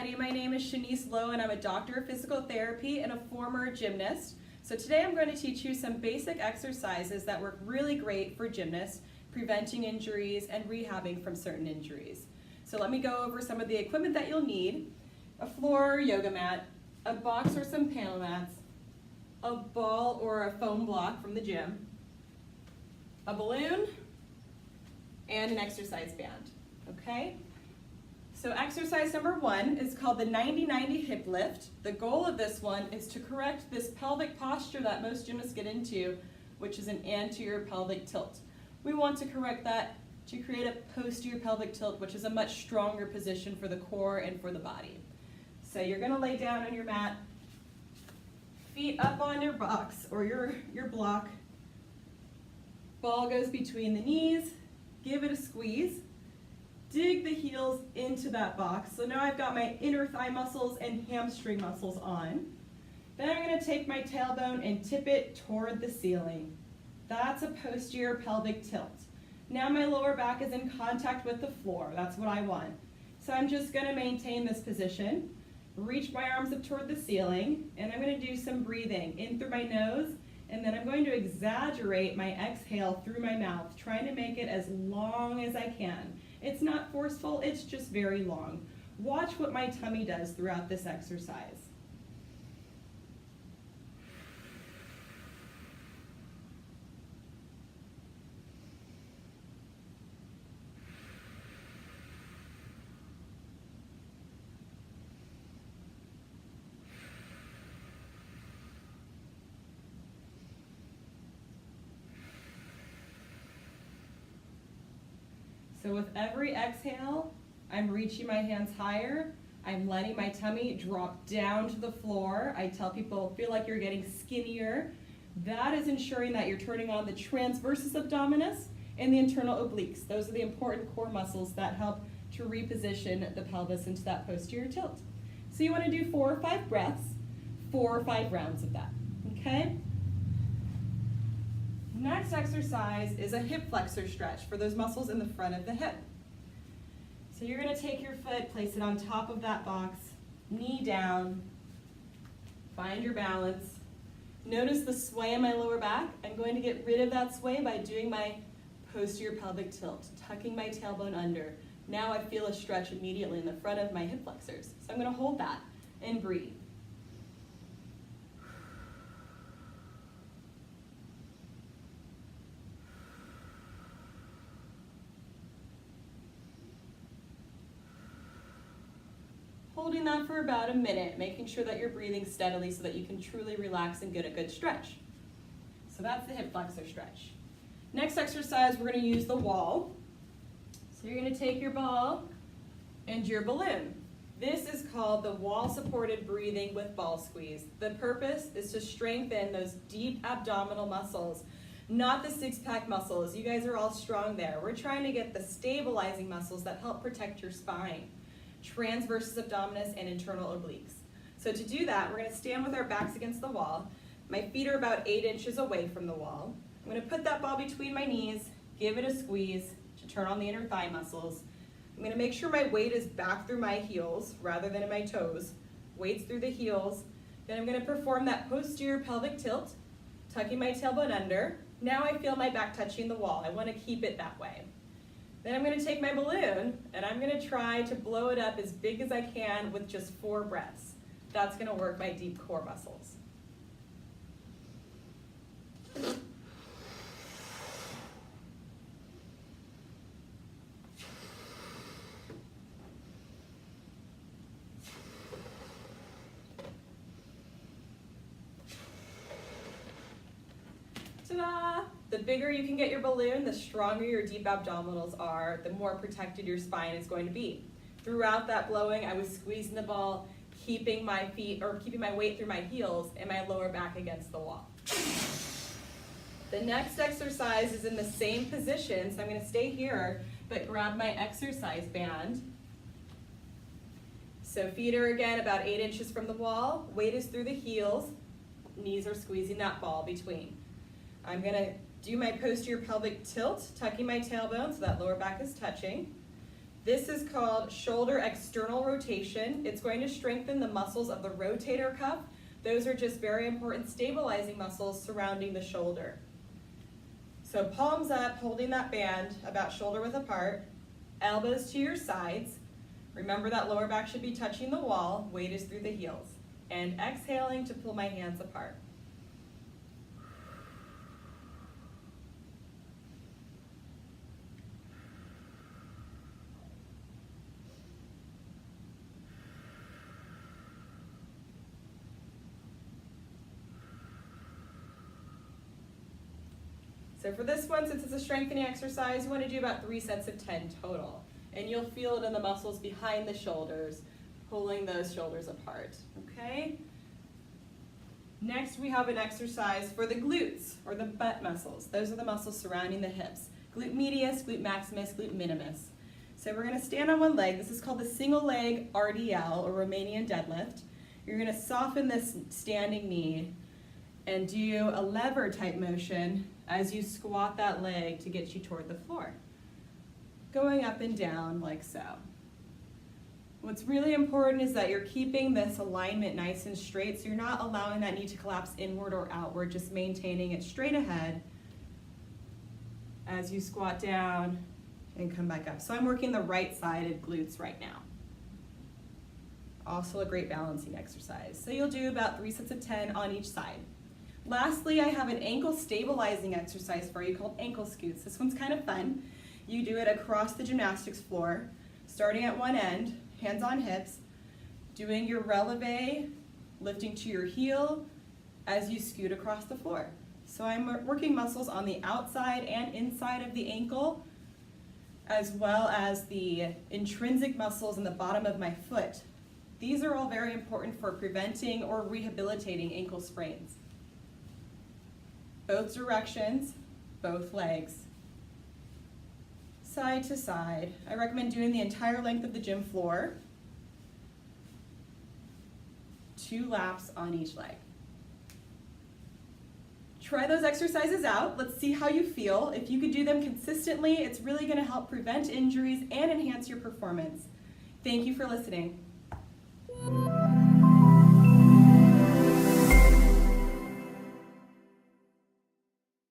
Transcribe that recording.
everybody. My name is Shanice Lowe and I'm a doctor of physical therapy and a former gymnast. So today I'm going to teach you some basic exercises that work really great for gymnasts, preventing injuries and rehabbing from certain injuries. So let me go over some of the equipment that you'll need. A floor or yoga mat, a box or some panel mats, a ball or a foam block from the gym, a balloon, and an exercise band, okay? So exercise number 1 is called the 90-90 hip lift. The goal of this one is to correct this pelvic posture that most gymnasts get into, which is an anterior pelvic tilt. We want to correct that to create a posterior pelvic tilt, which is a much stronger position for the core and for the body. So you're gonna lay down on your mat, feet up on your box or your block. Ball goes between the knees, give it a squeeze. Dig the heels into that box. So now I've got my inner thigh muscles and hamstring muscles on. Then I'm going to take my tailbone and tip it toward the ceiling. That's a posterior pelvic tilt. Now my lower back is in contact with the floor. That's what I want. So I'm just going to maintain this position, reach my arms up toward the ceiling, and I'm going to do some breathing in through my nose, and then I'm going to exaggerate my exhale through my mouth, trying to make it as long as I can. It's not forceful, it's just very long. Watch what my tummy does throughout this exercise. So with every exhale, I'm reaching my hands higher. I'm letting my tummy drop down to the floor. I tell people, feel like you're getting skinnier. That is ensuring that you're turning on the transversus abdominis and the internal obliques. Those are the important core muscles that help to reposition the pelvis into that posterior tilt. So you want to do 4 or 5 breaths, 4 or 5 rounds of that, okay? Next exercise is a hip flexor stretch for those muscles in the front of the hip. So you're going to take your foot, place it on top of that box, knee down, find your balance. Notice the sway in my lower back. I'm going to get rid of that sway by doing my posterior pelvic tilt, tucking my tailbone under. Now I feel a stretch immediately in the front of my hip flexors. So I'm going to hold that and breathe. Holding that for about a minute, making sure that you're breathing steadily so that you can truly relax and get a good stretch. So that's the hip flexor stretch. Next exercise, we're going to use the wall. So you're going to take your ball and your balloon. This is called the wall supported breathing with ball squeeze. The purpose is to strengthen those deep abdominal muscles, not the six-pack muscles. You guys are all strong there. We're trying to get the stabilizing muscles that help protect your spine. Transversus abdominis and internal obliques. So to do that, we're going to stand with our backs against the wall. My feet are about 8 inches away from the wall. I'm going to put that ball between my knees, give it a squeeze to turn on the inner thigh muscles. I'm going to make sure my weight is back through my heels rather than in my toes. Weight's through the heels. Then I'm going to perform that posterior pelvic tilt, tucking my tailbone under. Now I feel my back touching the wall. I want to keep it that way. Then I'm going to take my balloon and I'm going to try to blow it up as big as I can with just 4 breaths. That's going to work my deep core muscles. Ta-da! The bigger you can get your balloon, the stronger your deep abdominals are, the more protected your spine is going to be. Throughout that blowing, I was squeezing the ball, keeping my weight through my heels and my lower back against the wall. The next exercise is in the same position, so I'm going to stay here, but grab my exercise band. So feet are again about 8 inches from the wall, weight is through the heels, knees are squeezing that ball between. I'm going to do my posterior pelvic tilt, tucking my tailbone so that lower back is touching. This is called shoulder external rotation. It's going to strengthen the muscles of the rotator cuff. Those are just very important stabilizing muscles surrounding the shoulder. So palms up, holding that band about shoulder width apart, elbows to your sides. Remember that lower back should be touching the wall, weight is through the heels. And exhaling to pull my hands apart. So for this one, since it's a strengthening exercise, you want to do about 3 sets of 10 total. And you'll feel it in the muscles behind the shoulders, pulling those shoulders apart, okay? Next, we have an exercise for the glutes, or the butt muscles. Those are the muscles surrounding the hips. Glute medius, glute maximus, glute minimus. So we're going to stand on one leg. This is called the single leg RDL, or Romanian deadlift. You're going to soften this standing knee and do a lever type motion as you squat that leg to get you toward the floor. Going up and down like so. What's really important is that you're keeping this alignment nice and straight, so you're not allowing that knee to collapse inward or outward, just maintaining it straight ahead as you squat down and come back up. So I'm working the right-sided glutes right now. Also a great balancing exercise. So you'll do about 3 sets of 10 on each side. Lastly, I have an ankle stabilizing exercise for you called ankle scoots. This one's kind of fun. You do it across the gymnastics floor, starting at one end, hands on hips, doing your releve, lifting to your heel as you scoot across the floor. So I'm working muscles on the outside and inside of the ankle, as well as the intrinsic muscles in the bottom of my foot. These are all very important for preventing or rehabilitating ankle sprains. Both directions, both legs. Side to side. I recommend doing the entire length of the gym floor. 2 laps on each leg. Try those exercises out. Let's see how you feel. If you could do them consistently, it's really going to help prevent injuries and enhance your performance. Thank you for listening.